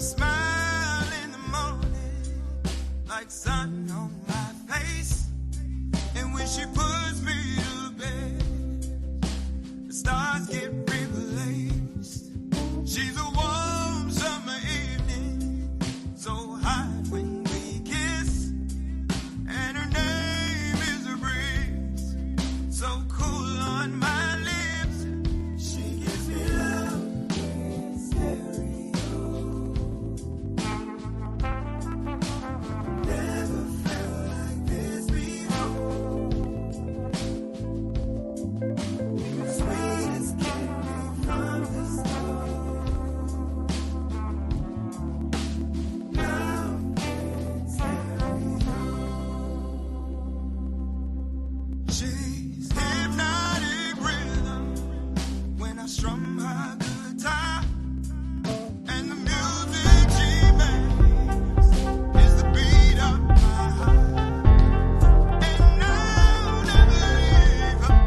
smile in the morning, like sun on my face. And when she puts me to bed, the stars get replaced. She's a warm summer evening, so hot when we kiss. And her name is a breeze, so cool on my lips. She gives me love in stereo. Never felt like this before. The sweetest candy from the store. Love in stereo. She's hypnotic rhythm when I strum her guitar, and the music she makes is the beat of my heart, and I'll never leave her.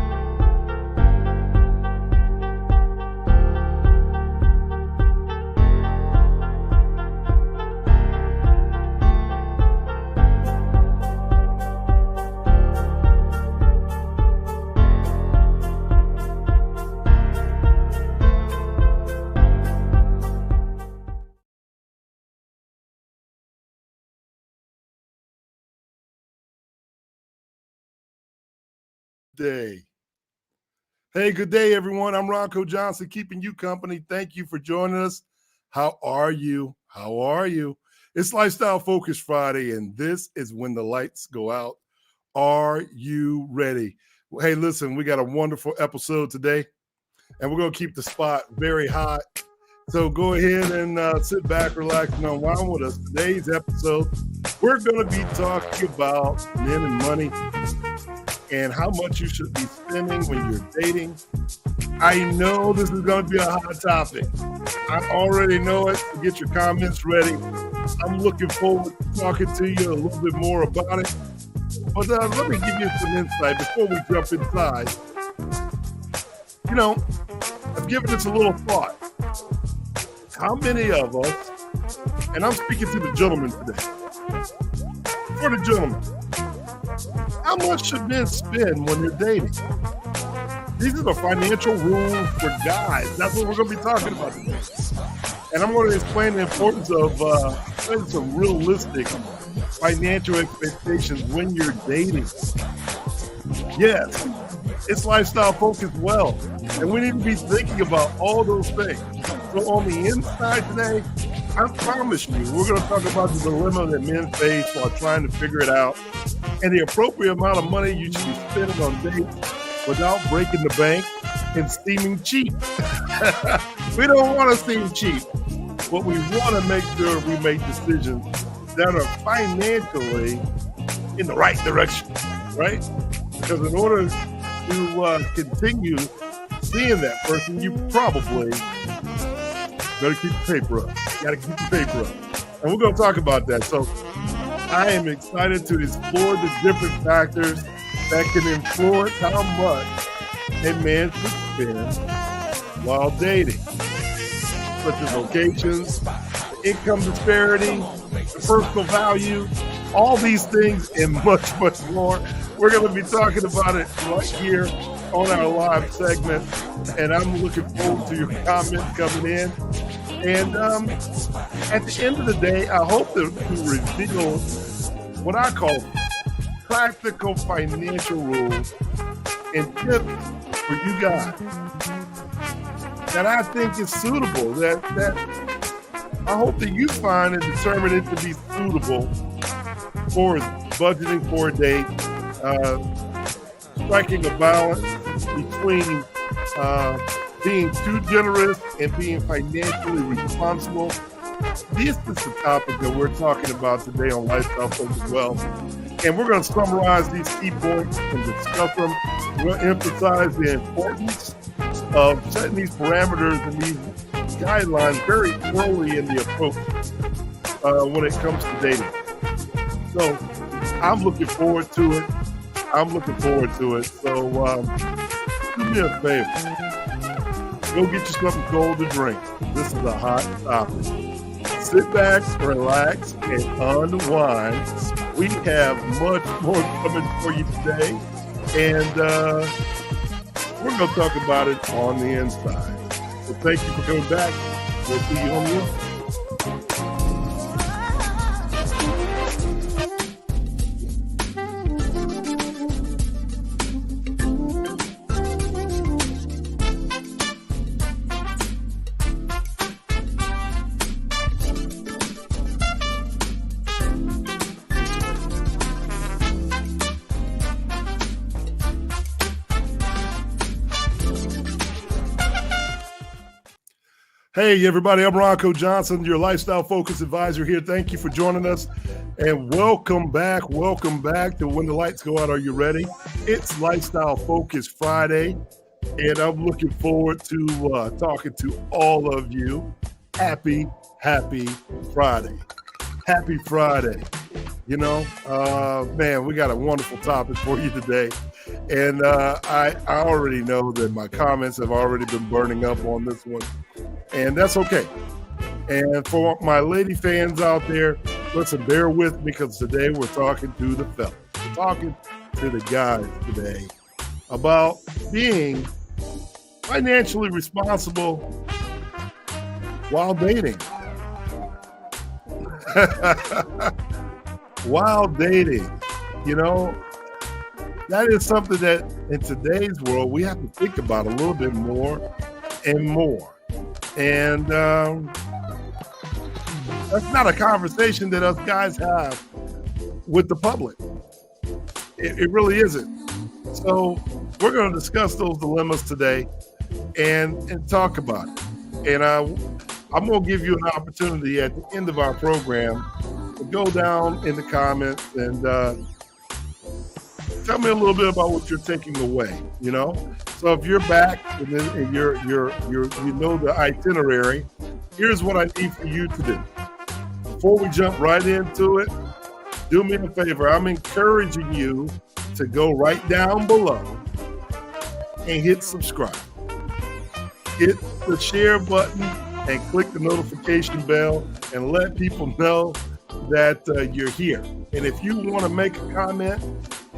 Day. Hey, good day, everyone. I'm Ronco Johnson, keeping you company. Thank you for joining us. How are you? How are you? It's Lifestyle Focus Friday, and this is when the lights go out. Are you ready? Hey, listen, we got a wonderful episode today, and we're going to keep the spot very hot. So go ahead and sit back, relax, and unwind with us. Today's episode, we're going to be talking about men and money and how much you should be spending when you're dating. I know this is going to be a hot topic. I already know it. So get your comments ready. I'm looking forward to talking to you a little bit more about it. But let me give you some insight before we jump inside. You know, I've given this a little thought. How many of us, and I'm speaking to the gentlemen today, for the gentlemen, how much should men spend when they're dating? These are the financial rules for guys. That's what we're going to be talking about today. And I'm going to explain the importance of setting some realistic financial expectations when you're dating. Yes, it's lifestyle focused well. And we need to be thinking about all those things. So on the inside today, I promise you, we're going to talk about the dilemma that men face while trying to figure it out, and the appropriate amount of money you should be spending on dates without breaking the bank and seeming cheap. We don't want to seem cheap, but we want to make sure we make decisions that are financially in the right direction, right? Because in order to continue seeing that person, you probably better keep the paper up. You gotta keep the paper up. And we're gonna talk about that. So I am excited to explore the different factors that can influence how much a man should spend while dating, such as locations, the income disparity, the personal value, all these things and much, much more. We're going to be talking about it right here on our live segment, and I'm looking forward to your comments coming in. And at the end of the day, I hope to reveal what I call practical financial rules and tips for you guys that I think is suitable, that I hope that you find and determine it to be suitable for budgeting for a date, striking a balance between being too generous and being financially responsible. This is the topic that we're talking about today on Lifestyle Focus Well. And we're going to summarize these key points and discuss them. We'll emphasize the importance of setting these parameters and these guidelines very early in the approach when it comes to dating. So I'm looking forward to it. So do me a favor. Go get you something cold to drink. This is a hot topic. Sit back, relax, and unwind. We have much more coming for you today, and we're going to talk about it on the inside. So thank you for coming back. We'll see you on the inside. Hey, everybody, I'm Ronco Johnson, your lifestyle focus advisor here. Thank you for joining us, and welcome back. Welcome back to When the Lights Go Out. Are you ready? It's Lifestyle Focus Friday, and I'm looking forward to talking to all of you. Happy Friday. Happy Friday. You know, man, we got a wonderful topic for you today. And I already know that my comments have already been burning up on this one. And that's okay. And for my lady fans out there, listen, bear with me because today we're talking to the fellas. We're talking to the guys today about being financially responsible while dating. While dating, you know, that is something that in today's world we have to think about a little bit more and more. And that's not a conversation that us guys have with the public. It really isn't. So we're going to discuss those dilemmas today and talk about it. And I'm going to give you an opportunity at the end of our program to go down in the comments and tell me a little bit about what you're taking away, you know? So if you're back and you're you know the itinerary, here's what I need for you to do. Before we jump right into it, do me a favor. I'm encouraging you to go right down below and hit subscribe. Hit the share button and click the notification bell and let people know that you're here. And if you want to make a comment,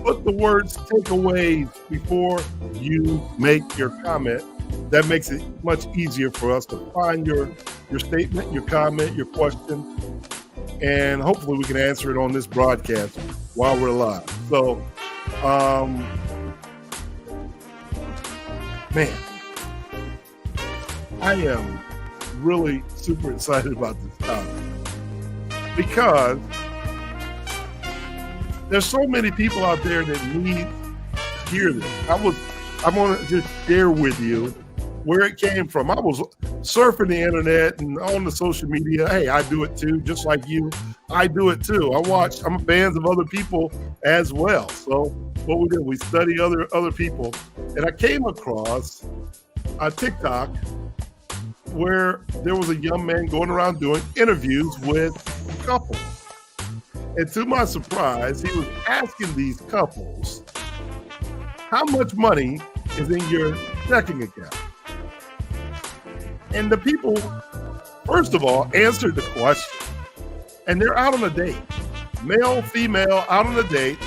put the words takeaways before you make your comment. That makes it much easier for us to find your statement, your comment, your question, and hopefully we can answer it on this broadcast while we're live. So, man, I am really super excited about this topic because there's so many people out there that need to hear this. I'm going to just share with you where it came from. I was surfing the internet and on the social media. Hey, I do it too, just like you. I do it too. I'm fans of other people as well. So what we did, we study other people. And I came across a TikTok where there was a young man going around doing interviews with couples. And to my surprise, he was asking these couples, how much money is in your checking account? And the people, first of all, answered the question. And they're out on a date. Male, female, out on a date.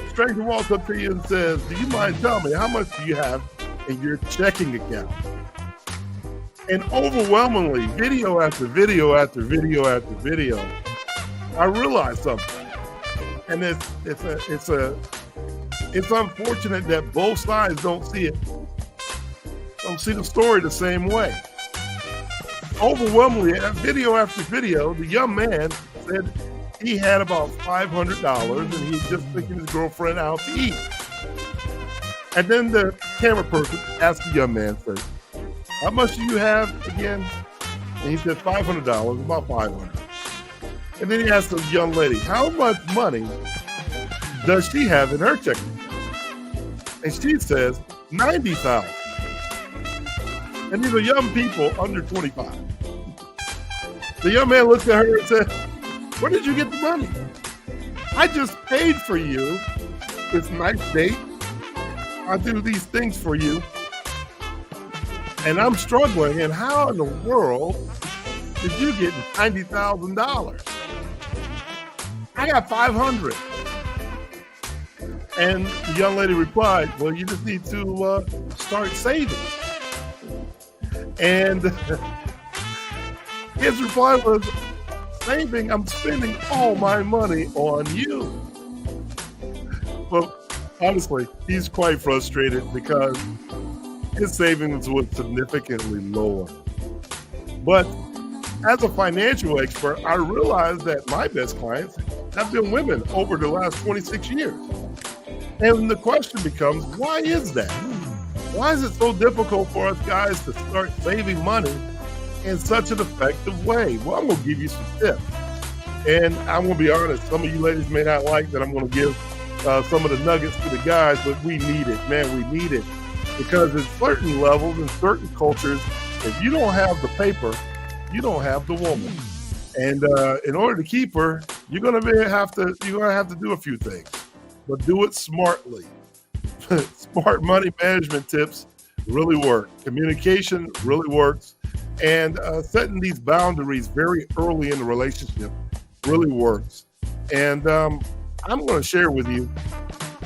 Stranger walks up to you and says, do you mind telling me how much do you have in your checking account? And overwhelmingly, video after video after video after video, I realized something, and it's unfortunate that both sides don't see the story the same way. Overwhelmingly, video after video, the young man said he had about $500 and he was just taking his girlfriend out to eat. And then the camera person asked the young man, said, how much do you have again? And he said $500, about $500. And then he asked the young lady, how much money does she have in her checking account? And she says, $90,000. And these are young people under 25. The young man looked at her and said, where did you get the money? I just paid for you this nice date. I do these things for you. And I'm struggling. And how in the world that you getting $90,000? I got 500. And the young lady replied, well, you just need to start saving. And his reply was, saving? I'm spending all my money on you. Well, honestly, he's quite frustrated because his savings was significantly lower. But as a financial expert, I realized that my best clients have been women over the last 26 years. And the question becomes, why is that? Why is it so difficult for us guys to start saving money in such an effective way? Well, I'm going to give you some tips. And I'm going to be honest, some of you ladies may not like that I'm going to give some of the nuggets to the guys, but we need it, man. We need it. Because at certain levels, in certain cultures, if you don't have the paper, you don't have the woman. And in order to keep her, you're going to have to do a few things, but do it smartly. Smart money management tips really work. Communication really works. And setting these boundaries very early in the relationship really works. And I'm going to share with you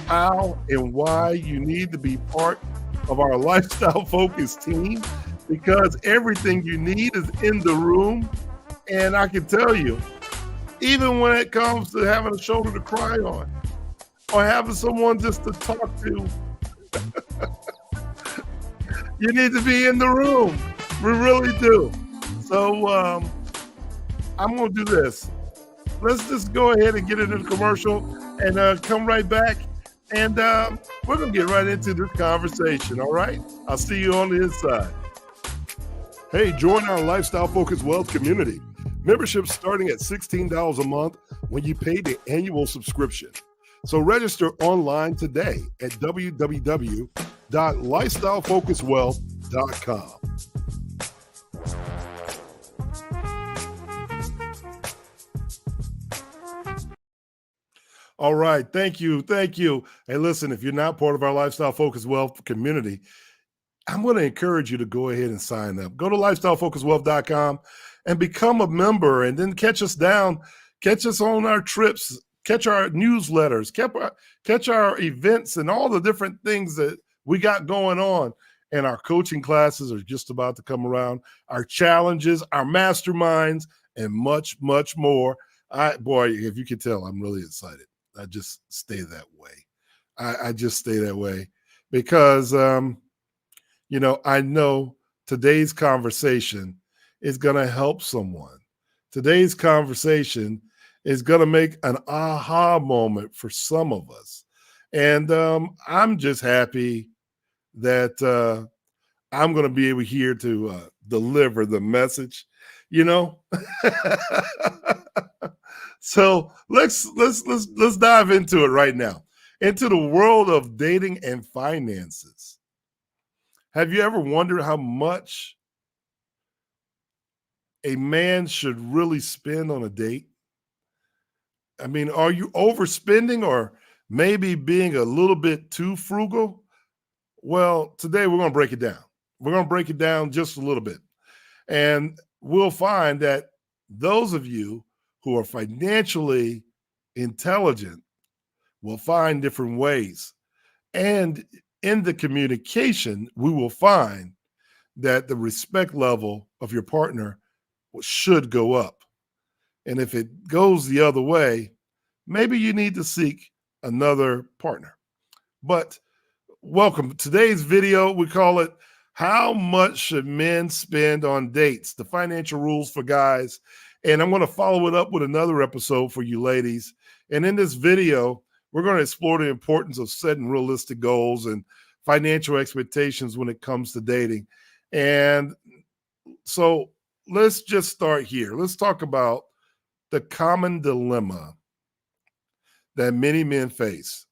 how and why you need to be part of our lifestyle focused team, because everything you need is in the room. And I can tell you, even when it comes to having a shoulder to cry on or having someone just to talk to, you need to be in the room. We really do. So I'm going to do this. Let's just go ahead and get into the commercial and come right back. And we're going to get right into this conversation, all right? I'll see you on the inside. Hey, join our Lifestyle Focused Wealth community. Membership starting at $16 a month when you pay the annual subscription. So register online today at www.lifestylefocusedwealth.com. All right. Thank you. Thank you. Hey, listen, if you're not part of our Lifestyle Focused Wealth community, I'm going to encourage you to go ahead and sign up. Go to lifestylefocusedwealth.com and become a member, and then catch us on our trips, catch our newsletters, catch our events and all the different things that we got going on. And our coaching classes are just about to come around, our challenges, our masterminds, and much, much more. Boy, if you could tell, I'm really excited. I just stay that way. I just stay that way because, I know today's conversation is going to help someone. Today's conversation is going to make an aha moment for some of us. And I'm just happy that I'm going to be able here to deliver the message, So let's dive into it right now, into the world of dating and finances. Have you ever wondered how much a man should really spend on a date? I mean, are you overspending or maybe being a little bit too frugal? Well, today we're going to break it down. We're going to break it down just a little bit. And we'll find that those of you who are financially intelligent will find different ways. And in the communication, we will find that the respect level of your partner should go up. And if it goes the other way, maybe you need to seek another partner. But welcome. Today's video, we call it, How Much Should Men Spend on Dates? The Financial Rules for Guys. And I'm going to follow it up with another episode for you ladies. And in this video, we're going to explore the importance of setting realistic goals and financial expectations when it comes to dating. And so let's just start here. Let's talk about the common dilemma that many men face.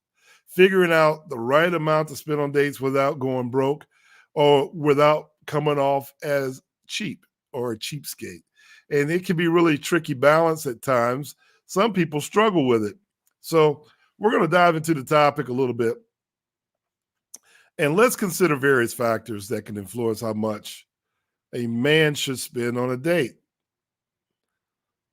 Figuring out the right amount to spend on dates without going broke or without coming off as cheap or a cheapskate. And it can be really tricky balance at times. Some people struggle with it. So we're going to dive into the topic a little bit. And let's consider various factors that can influence how much a man should spend on a date.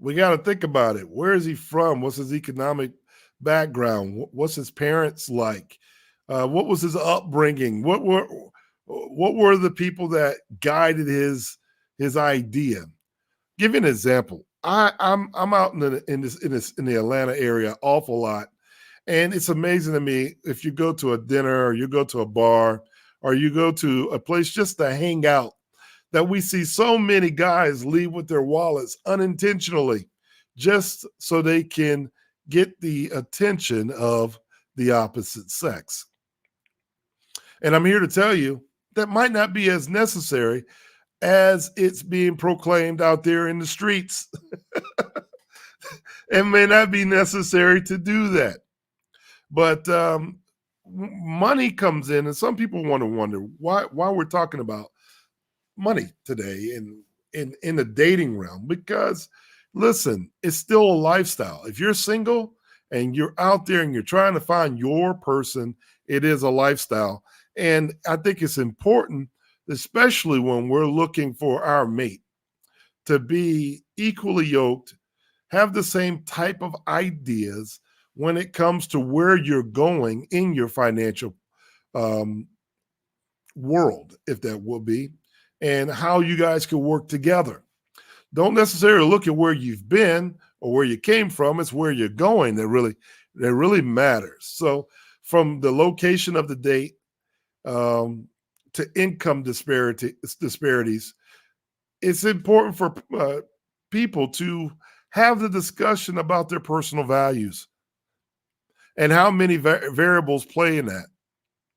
We got to think about it. Where is he from? What's his economic background? What's his parents like? What was his upbringing? What were the people that guided his idea? Give you an example. I'm out in the Atlanta area awful lot, and it's amazing to me if you go to a dinner or you go to a bar or you go to a place just to hang out that we see so many guys leave with their wallets unintentionally just so they can get the attention of the opposite sex. And I'm here to tell you that might not be as necessary as it's being proclaimed out there in the streets. It may not be necessary to do that. But money comes in, and some people want to wonder why we're talking about money today in the dating realm. Because listen, it's still a lifestyle. If you're single and you're out there and you're trying to find your person, it is a lifestyle. And I think it's important, especially when we're looking for our mate, to be equally yoked, have the same type of ideas when it comes to where you're going in your financial um, world, if that will be, and how you guys can work together. Don't necessarily look at where you've been or where you came from. It's where you're going that really matters. So from the location of the date to income disparities, it's important for people to have the discussion about their personal values and how many variables play in that.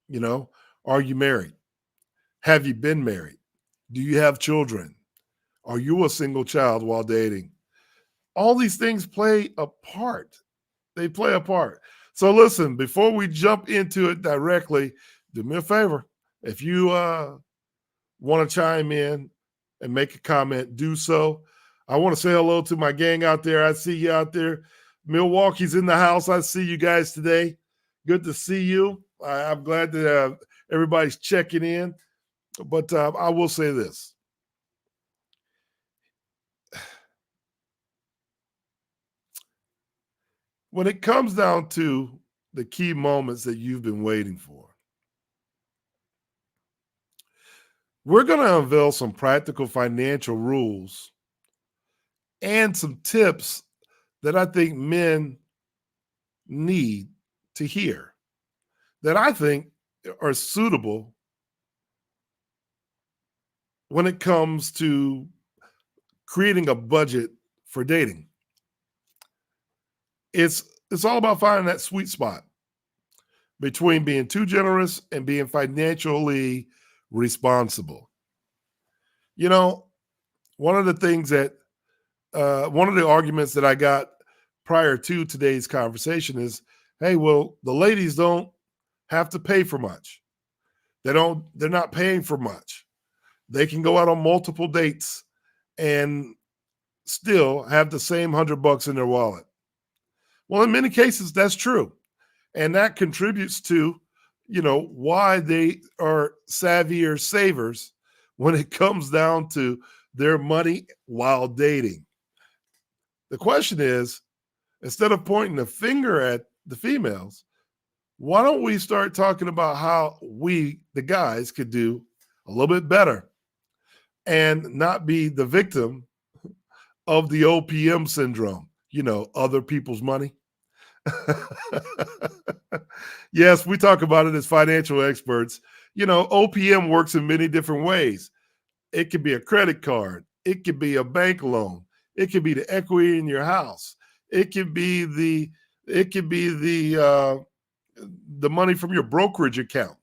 You know, are you married? Have you been married? Do you have children? Are you a single child while dating? All these things play a part. They play a part. So listen, before we jump into it directly, do me a favor. If you want to chime in and make a comment, do so. I want to say hello to my gang out there. I see you out there. Milwaukee's in the house. I see you guys today. Good to see you. I'm glad that everybody's checking in. But I will say this. When it comes down to the key moments that you've been waiting for, we're going to unveil some practical financial rules and some tips that I think men need to hear, that I think are suitable when it comes to creating a budget for dating. It's all about finding that sweet spot between being too generous and being financially responsible. You know, one of the arguments that I got prior to today's conversation is, hey, well, the ladies don't have to pay for much. They're not paying for much. They can go out on multiple dates and still have the same $100 in their wallet. Well, in many cases, that's true. And that contributes to, why they are savvier savers when it comes down to their money while dating. The question is, instead of pointing the finger at the females, why don't we start talking about how we, the guys, could do a little bit better and not be the victim of the OPM syndrome, other people's money? Yes, we talk about it as financial experts. OPM works in many different ways. It could be a credit card. It could be a bank loan. It could be the equity in your house. It could be the money from your brokerage account,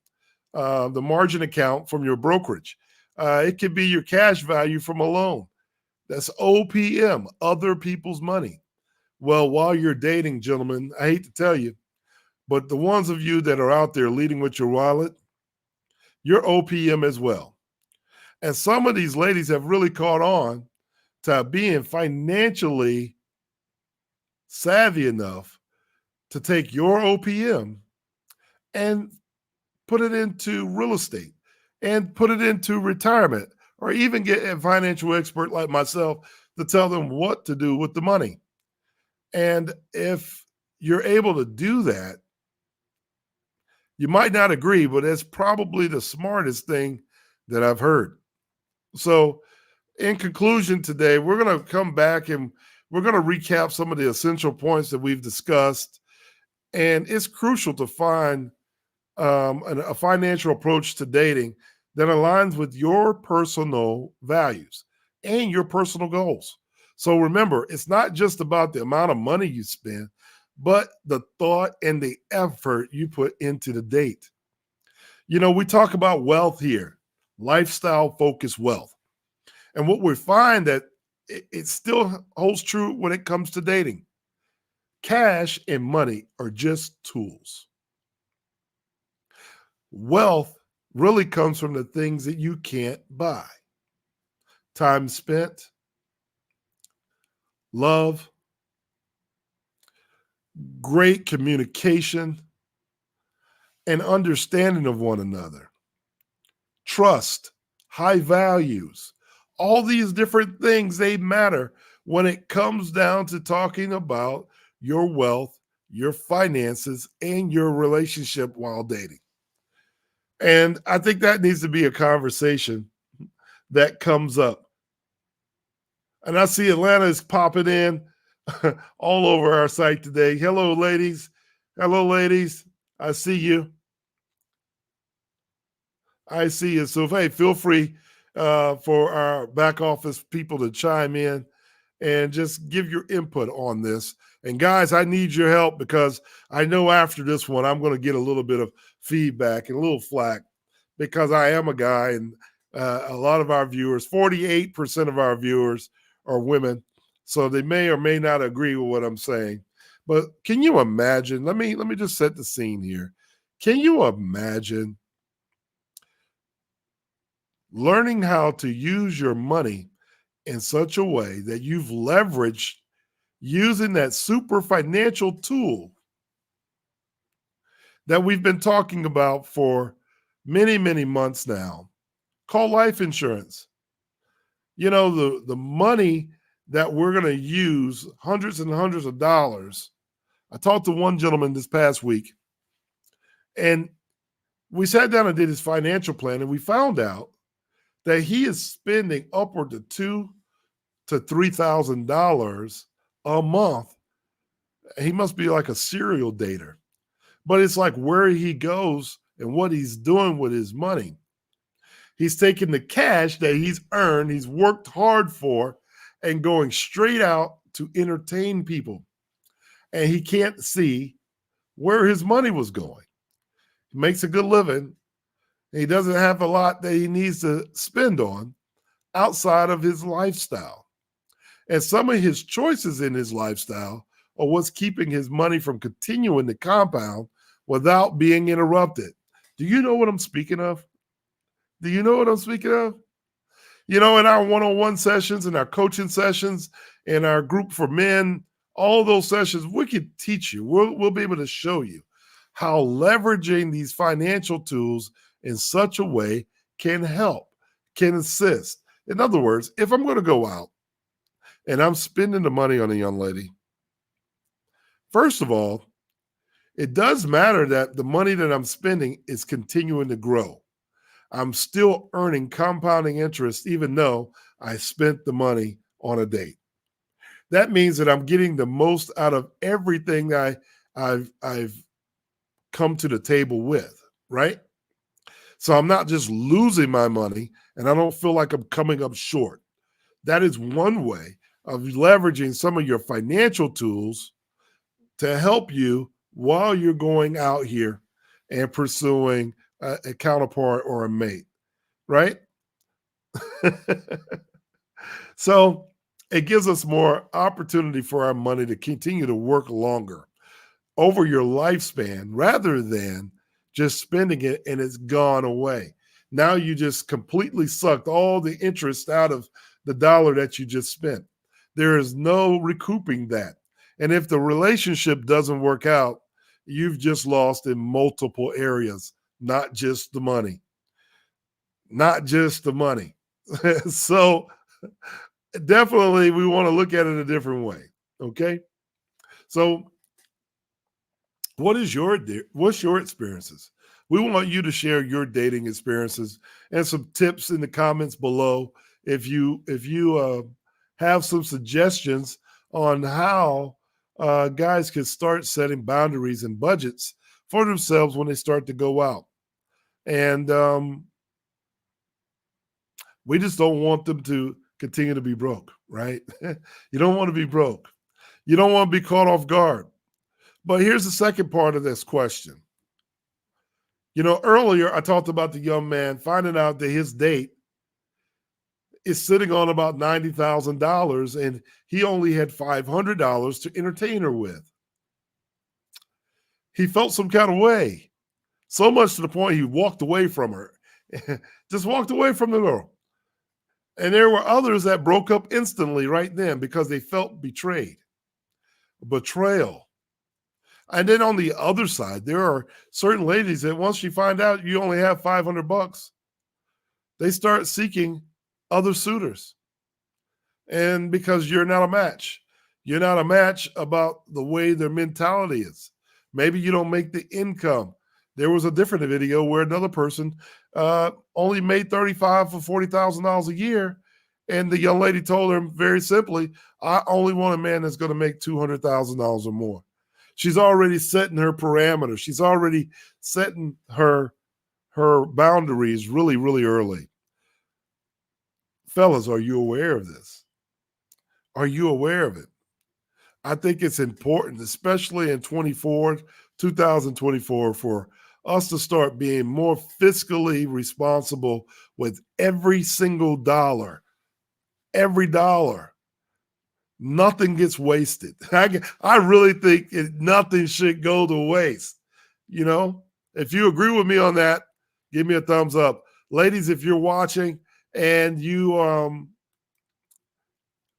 the margin account from your brokerage. It could be your cash value from a loan. That's OPM, other people's money. Well, while you're dating, gentlemen, I hate to tell you, but the ones of you that are out there leading with your wallet, you're OPM as well. And some of these ladies have really caught on to being financially savvy enough to take your OPM and put it into real estate and put it into retirement, or even get a financial expert like myself to tell them what to do with the money. And if you're able to do that, you might not agree, but it's probably the smartest thing that I've heard. So, in conclusion, today, we're going to come back and we're going to recap some of the essential points that we've discussed. And it's crucial to find a financial approach to dating that aligns with your personal values and your personal goals. So remember, it's not just about the amount of money you spend, but the thought and the effort you put into the date. You know, we talk about wealth here, lifestyle focused wealth. And what we find that it still holds true when it comes to dating. Cash and money are just tools. Wealth really comes from the things that you can't buy. Time spent, love, great communication, and understanding of one another, trust, high values. All these different things, they matter when it comes down to talking about your wealth, your finances, and your relationship while dating. And I think that needs to be a conversation that comes up. And I see Atlanta is popping in all over our site today. Hello, ladies. Hello, ladies. I see you. I see you. So, hey, feel free for our back office people to chime in and just give your input on this. And guys, I need your help because I know after this one, I'm going to get a little bit of feedback and a little flack because I am a guy and a lot of our viewers, 48% of our viewers are women. So they may or may not agree with what I'm saying. But can you imagine? Let me just set the scene here. Can you imagine learning how to use your money in such a way that you've leveraged using that super financial tool that we've been talking about for many, many months now, called life insurance? You know, the money that we're going to use, hundreds and hundreds of dollars. I talked to one gentleman this past week, and we sat down and did his financial plan, and we found out that he is spending upward of $2,000 to $3,000 a month. He must be like a serial dater. But it's like where he goes and what he's doing with his money. He's taking the cash that he's earned, he's worked hard for, and going straight out to entertain people. And he can't see where his money was going. He makes a good living. He doesn't have a lot that he needs to spend on outside of his lifestyle. And some of his choices in his lifestyle are what's keeping his money from continuing to compound without being interrupted. Do you know what I'm speaking of? Do you know what I'm speaking of? You know, in our one-on-one sessions, in our coaching sessions, in our group for men, all those sessions, we can teach you. We'll be able to show you how leveraging these financial tools in such a way can help, can assist. In other words, if I'm going to go out and I'm spending the money on a young lady, first of all, it does matter that the money that I'm spending is continuing to grow. I'm still earning compounding interest even though I spent the money on a date. That means that I'm getting the most out of everything I've come to the table with, right? So I'm not just losing my money and I don't feel like I'm coming up short. That is one way of leveraging some of your financial tools to help you while you're going out here and pursuing a counterpart or a mate, right? So it gives us more opportunity for our money to continue to work longer over your lifespan rather than just spending it and it's gone away. Now you just completely sucked all the interest out of the dollar that you just spent. There is no recouping that. And if the relationship doesn't work out, you've just lost in multiple areas, not just the money. Not just the money. So definitely we want to look at it a different way. Okay. So what's your experiences? We want you to share your dating experiences and some tips in the comments below. If you have some suggestions on how guys can start setting boundaries and budgets for themselves when they start to go out. And we just don't want them to continue to be broke, right? You don't want to be broke. You don't want to be caught off guard. But here's the second part of this question. Earlier I talked about the young man finding out that his date is sitting on about $90,000 and he only had $500 to entertain her with. He felt some kind of way, so much to the point he walked away from her, just walked away from the girl. And there were others that broke up instantly right then because they felt betrayed. Betrayal. And then on the other side, there are certain ladies that once you find out you only have $500, they start seeking other suitors. And because you're not a match about the way their mentality is. Maybe you don't make the income. There was a different video where another person only made $35,000 or $40,000 a year. And the young lady told him very simply, I only want a man that's going to make $200,000 or more. She's already setting her parameters. She's already setting her boundaries really, really early. Fellas, are you aware of this? Are you aware of it? I think it's important, especially in 2024, for us to start being more fiscally responsible with every single dollar. Every dollar. Nothing gets wasted. I really think nothing should go to waste. If you agree with me on that, give me a thumbs up. Ladies, if you're watching and you,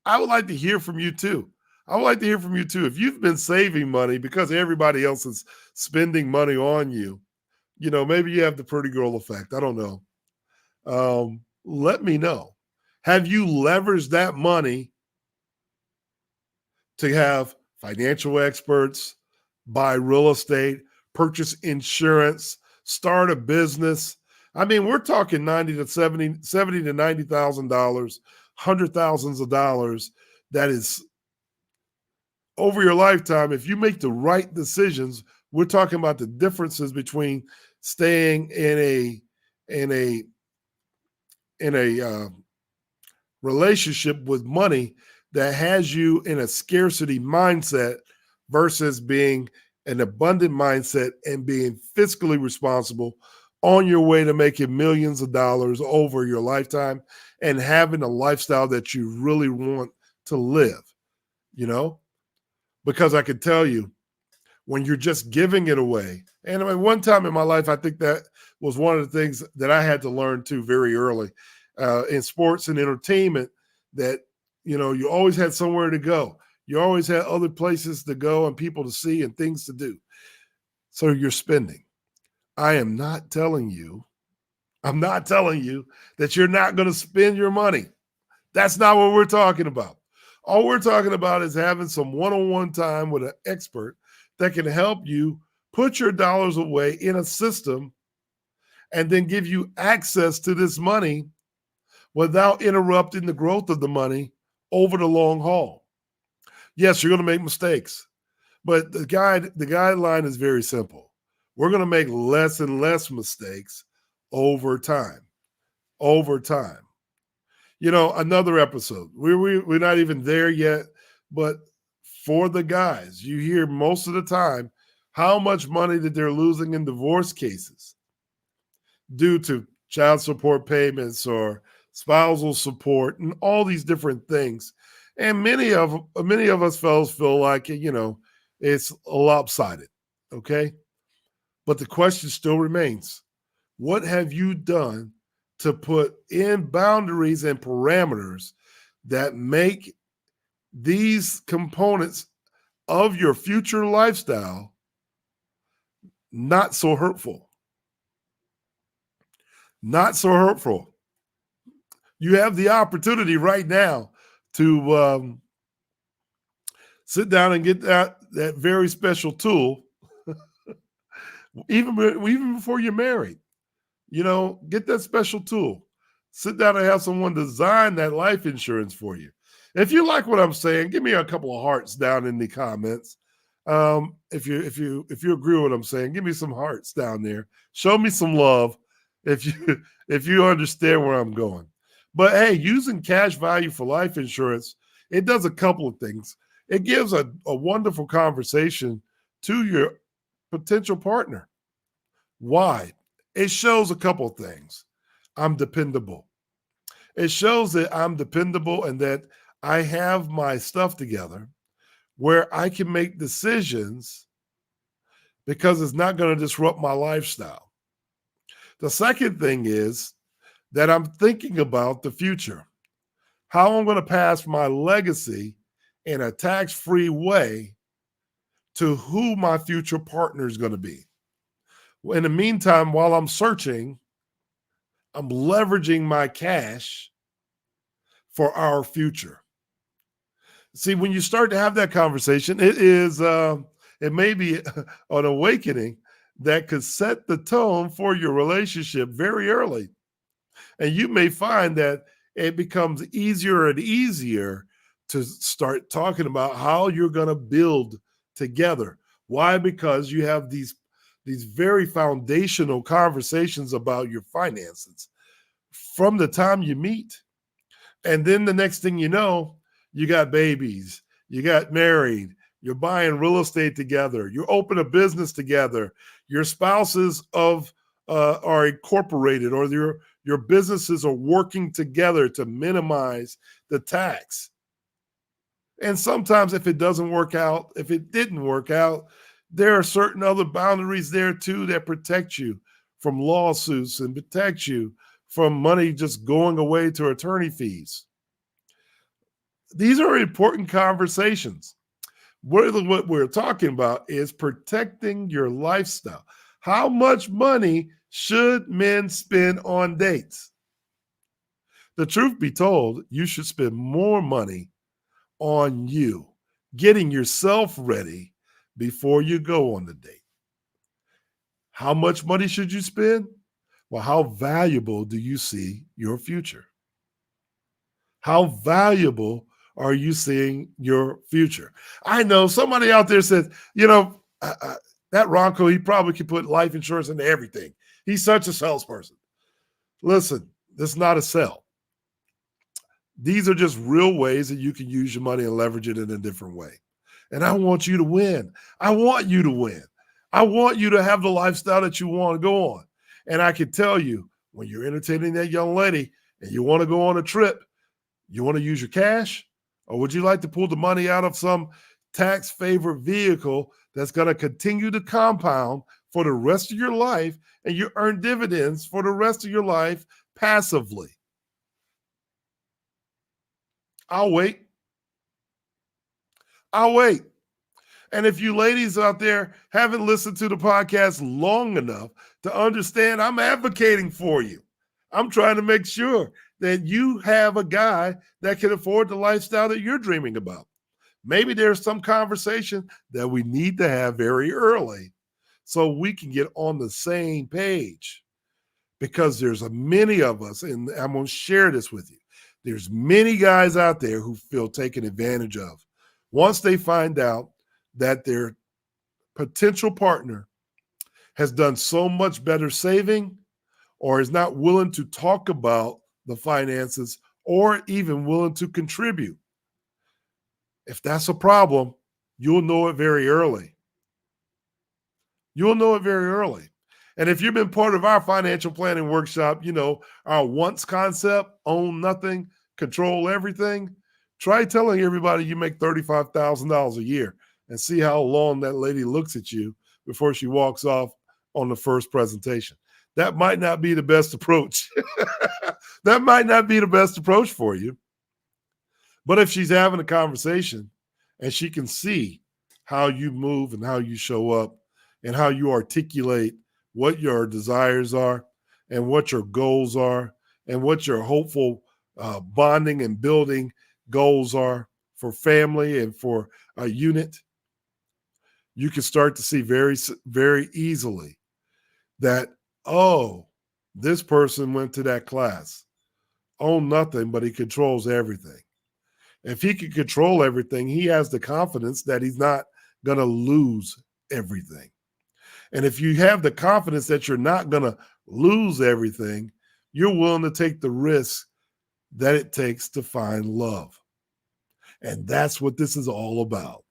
I would like to hear from you too. If you've been saving money because everybody else is spending money on you, maybe you have the pretty girl effect. I don't know. Let me know. Have you leveraged that money to have financial experts, buy real estate, purchase insurance, start a business? I mean, we're talking $70 to $90,000, hundred thousands of dollars. That is over your lifetime. If you make the right decisions, we're talking about the differences between staying in a relationship with money that has you in a scarcity mindset versus being an abundant mindset and being fiscally responsible on your way to making millions of dollars over your lifetime and having a lifestyle that you really want to live, because I can tell you, when you're just giving it away, and I mean, one time in my life, I think that was one of the things that I had to learn too very early in sports and entertainment, that you always had somewhere to go. You always had other places to go and people to see and things to do. So you're spending. I'm not telling you that you're not going to spend your money. That's not what we're talking about. All we're talking about is having some one-on-one time with an expert that can help you put your dollars away in a system and then give you access to this money without interrupting the growth of the money over the long haul. Yes, you're going to make mistakes, but the guideline is very simple. We're going to make less and less mistakes over time. Another episode. We're not even there yet, but for the guys, you hear most of the time how much money that they're losing in divorce cases due to child support payments or spousal support and all these different things. And many of us fellows feel like, it's lopsided. Okay. But the question still remains, what have you done to put in boundaries and parameters that make these components of your future lifestyle not so hurtful? Not so hurtful. You have the opportunity right now to sit down and get that very special tool, even before you're married. Get that special tool. Sit down and have someone design that life insurance for you. If you like what I'm saying, give me a couple of hearts down in the comments. If you agree with what I'm saying, give me some hearts down there. Show me some love if you understand where I'm going. But hey, using cash value for life insurance, it does a couple of things. It gives a wonderful conversation to your potential partner. Why? It shows a couple of things. I'm dependable. It shows that I'm dependable and that I have my stuff together where I can make decisions because it's not going to disrupt my lifestyle. The second thing is that I'm thinking about the future, how I'm going to pass my legacy in a tax-free way to who my future partner is going to be. In the meantime, while I'm searching, I'm leveraging my cash for our future. See, when you start to have that conversation, it may be an awakening that could set the tone for your relationship very early. And you may find that it becomes easier and easier to start talking about how you're going to build together. Why? Because you have these very foundational conversations about your finances from the time you meet. And then the next thing you know, you got babies, you got married, you're buying real estate together, you open a business together, your spouses are incorporated, or your businesses are working together to minimize the tax. And sometimes if it didn't work out, there are certain other boundaries there too that protect you from lawsuits and protect you from money just going away to attorney fees. These are important conversations. What we're talking about is protecting your lifestyle. How much money should men spend on dates? The truth be told, you should spend more money on you, getting yourself ready before you go on the date. How much money should you spend? Well, how valuable do you see your future? How valuable are you seeing your future? I know somebody out there says, that Ronco, he probably could put life insurance into everything. He's such a salesperson. Listen, this is not a sell. These are just real ways that you can use your money and leverage it in a different way. And I want you to win. I want you to win. I want you to have the lifestyle that you want to go on. And I can tell you, when you're entertaining that young lady and you want to go on a trip, you want to use your cash, or would you like to pull the money out of some tax-favored vehicle that's going to continue to compound for the rest of your life and you earn dividends for the rest of your life passively? I'll wait. And if you ladies out there haven't listened to the podcast long enough to understand, I'm advocating for you. I'm trying to make sure that you have a guy that can afford the lifestyle that you're dreaming about. Maybe there's some conversation that we need to have very early so we can get on the same page, because there's many of us, and I'm going to share this with you. There's many guys out there who feel taken advantage of once they find out that their potential partner has done so much better saving, or is not willing to talk about the finances, or even willing to contribute. If that's a problem, you'll know it very early. And if you've been part of our financial planning workshop, our once concept, own nothing, control everything, try telling everybody you make $35,000 a year and see how long that lady looks at you before she walks off on the first presentation. That might not be the best approach. That might not be the best approach for you. But if she's having a conversation and she can see how you move and how you show up and how you articulate what your desires are and what your goals are and what your hopeful bonding and building goals are for family and for a unit, you can start to see very, very easily that, oh, this person went to that class, own nothing, but he controls everything. If he can control everything, he has the confidence that he's not going to lose everything. And if you have the confidence that you're not going to lose everything, you're willing to take the risk that it takes to find love. And that's what this is all about.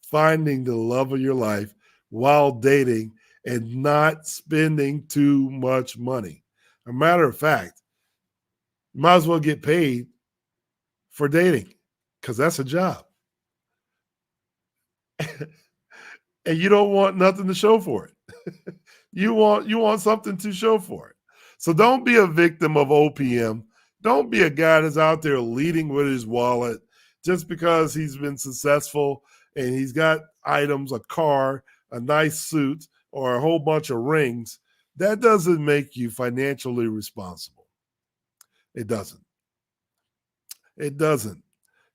Finding the love of your life while dating and not spending too much money. A matter of fact, you might as well get paid for dating because that's a job. And you don't want nothing to show for it. You want something to show for it. So don't be a victim of OPM. Don't be a guy that's out there leading with his wallet just because he's been successful and he's got items, a car, a nice suit, or a whole bunch of rings. That doesn't make you financially responsible. It doesn't. It doesn't.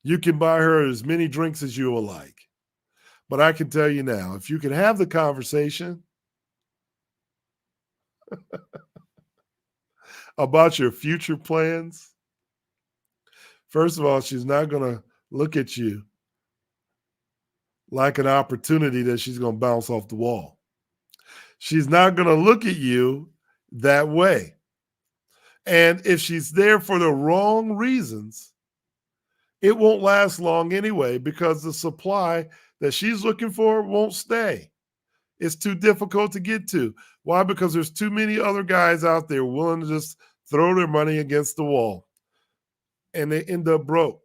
You can buy her as many drinks as you will like. But I can tell you now, if you can have the conversation about your future plans, first of all, she's not going to look at you like an opportunity that she's going to bounce off the wall. She's not going to look at you that way. And if she's there for the wrong reasons, it won't last long anyway because the supply that she's looking for won't stay. It's too difficult to get to. Why? Because there's too many other guys out there willing to just throw their money against the wall. And they end up broke.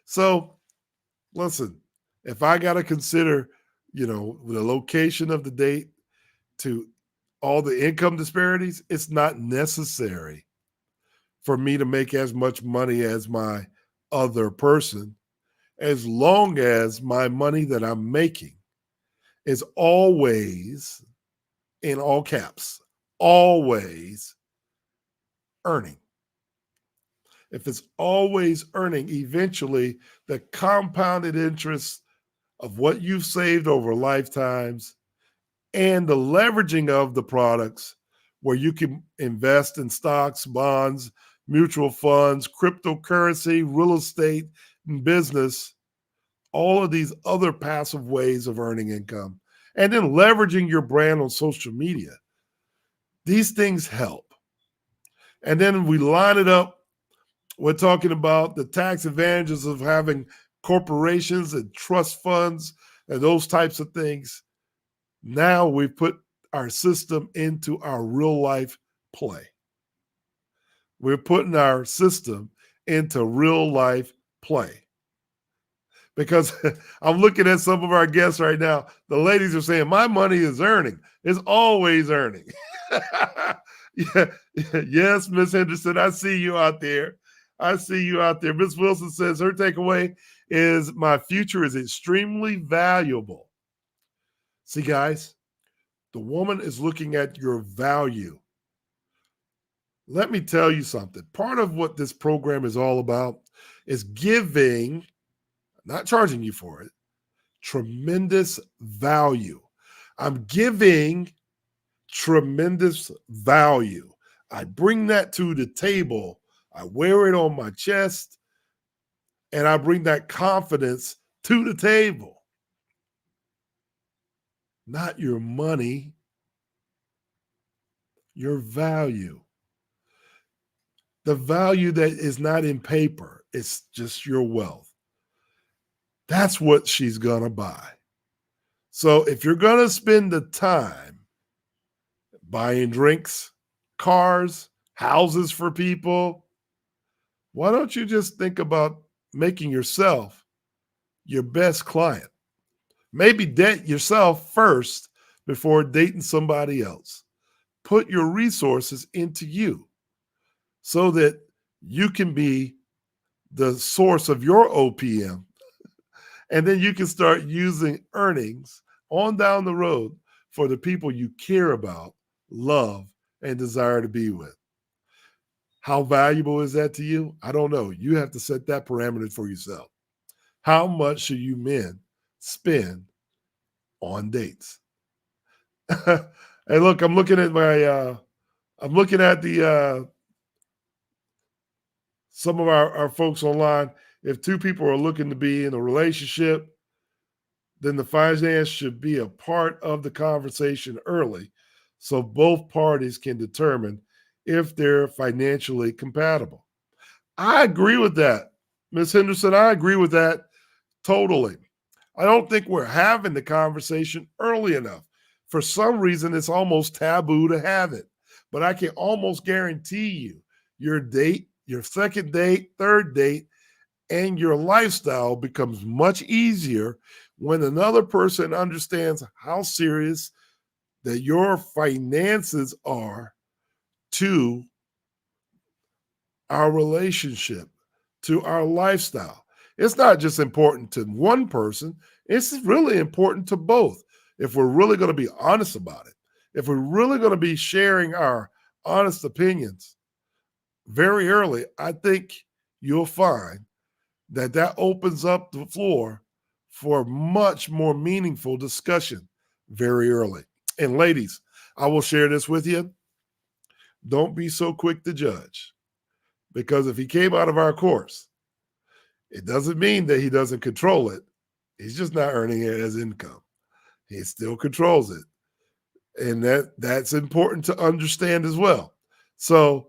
So listen, if I got to consider, the location of the date to all the income disparities, it's not necessary for me to make as much money as my other person, as long as my money that I'm making is always, in all caps, always earning. If it's always earning, eventually the compounded interest of what you've saved over lifetimes and the leveraging of the products where you can invest in stocks, bonds, mutual funds, cryptocurrency, real estate, and business, all of these other passive ways of earning income, and then leveraging your brand on social media. These things help. And then we line it up. We're talking about the tax advantages of having corporations and trust funds and those types of things. Now we put our system into our real life play. We're putting our system into real life play. Because I'm looking at some of our guests right now. The ladies are saying, my money is earning. It's always earning. Yeah. Yes, Miss Henderson, I see you out there. Miss Wilson says her takeaway is my future is extremely valuable. See, guys, the woman is looking at your value. Let me tell you something. Part of what this program is all about is giving, not charging you for it, tremendous value. I'm giving tremendous value. I bring that to the table. I wear it on my chest, and I bring that confidence to the table. Not your money, your value. The value that is not in paper, it's just your wealth. That's what she's going to buy. So if you're going to spend the time buying drinks, cars, houses for people, why don't you just think about making yourself your best client? Maybe date yourself first before dating somebody else. Put your resources into you so that you can be the source of your OPM. And then you can start using earnings on down the road for the people you care about, love, and desire to be with. How valuable is that to you? I don't know. You have to set that parameter for yourself. How much should you men spend on dates? Hey, look, I'm looking at the some of our folks online. If two people are looking to be in a relationship, then the finance should be a part of the conversation early so both parties can determine if they're financially compatible. I agree with that, Ms. Henderson. I agree with that totally. I don't think we're having the conversation early enough. For some reason, it's almost taboo to have it. But I can almost guarantee you your date, your second date, third date, and your lifestyle becomes much easier when another person understands how serious that your finances are to our relationship, to our lifestyle. It's not just important to one person, it's really important to both. If we're really going to be honest about it, if we're really going to be sharing our honest opinions very early, I think you'll find that opens up the floor for much more meaningful discussion very early. And ladies, I will share this with you. Don't be so quick to judge, because if he came out of our course, it doesn't mean that he doesn't control it. He's just not earning it as income. He still controls it. And that's important to understand as well. So,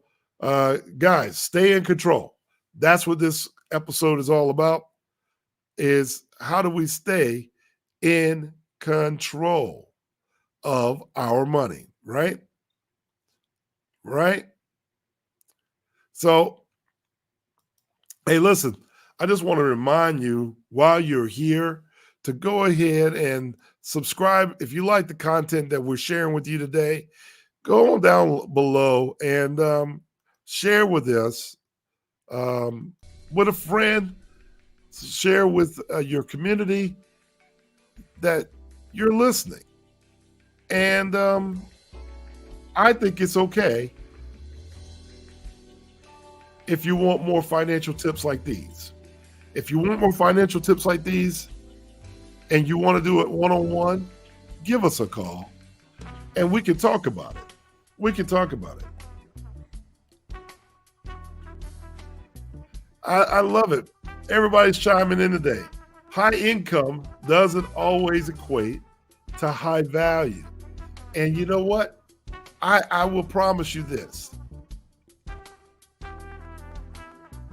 guys, stay in control. That's what this episode is all about, is how do we stay in control of our money, right? Right? So, hey, listen, I just want to remind you while you're here to go ahead and subscribe. If you like the content that we're sharing with you today, go on down below and share with us, with a friend, share with your community that you're listening. And I think it's okay if you want more financial tips like these. If you want more financial tips like these and you want to do it one-on-one, give us a call and we can talk about it. We can talk about it. I love it. Everybody's chiming in today. High income doesn't always equate to high value. And you know what? I will promise you this.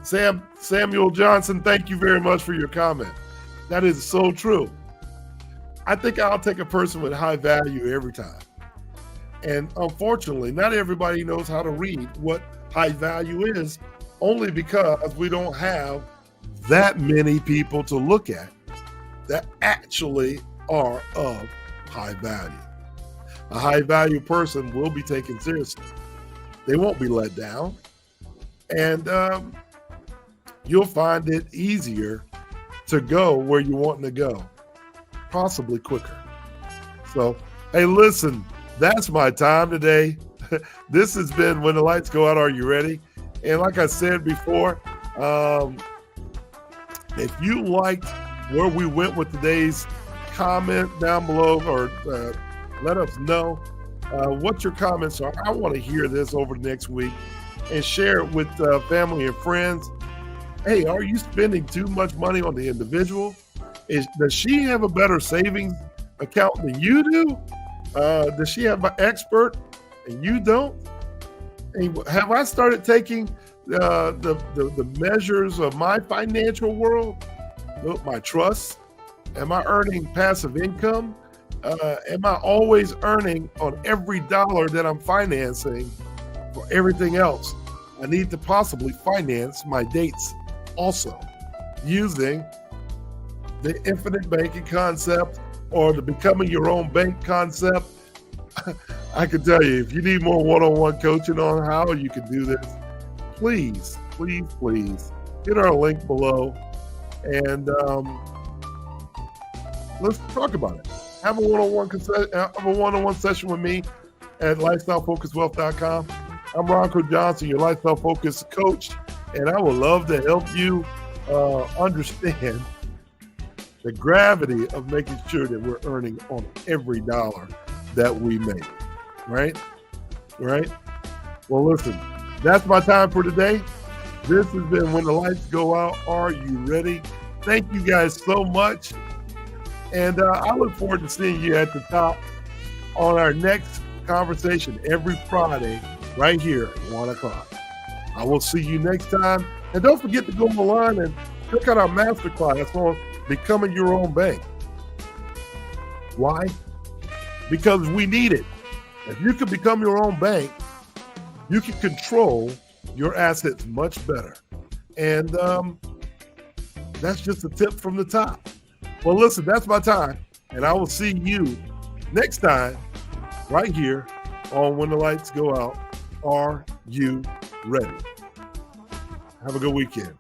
Samuel Johnson, thank you very much for your comment. That is so true. I think I'll take a person with high value every time. And unfortunately, not everybody knows how to read what high value is, only because we don't have that many people to look at that actually are of high value. A high value person will be taken seriously. They won't be let down. And you'll find it easier to go where you want to go, possibly quicker. So, hey, listen, that's my time today. This has been When the Lights Go Out, Are You Ready? And like I said before, if you liked where we went with today's comment down below, or let us know what your comments are. I want to hear this over the next week and share it with family and friends. Hey, are you spending too much money on the individual? Does she have a better savings account than you do? Does she have an expert and you don't? And have I started taking the measures of my financial world, my trust? Am I earning passive income? Am I always earning on every dollar that I'm financing for everything else? I need to possibly finance my dates also using the infinite banking concept or the becoming your own bank concept. I can tell you, if you need more one-on-one coaching on how you can do this, please hit our link below and let's talk about it. Have a one-on-one session with me at lifestyleFocusWealth.com. I'm Ronco Johnson, your lifestyle focused coach, and I would love to help you understand the gravity of making sure that we're earning on every dollar that we make, right? Right? Well, listen, that's my time for today. This has been When the Lights Go Out. Are you ready? Thank you guys so much. And I look forward to seeing you at the top on our next conversation every Friday right here at 1 o'clock. I will see you next time. And don't forget to go online and check out our masterclass on becoming your own bank. Why? Because we need it. If you can become your own bank, you can control your assets much better. And that's just a tip from the top. Well, listen, that's my time. And I will see you next time right here on When the Lights Go Out. Are you ready? Have a good weekend.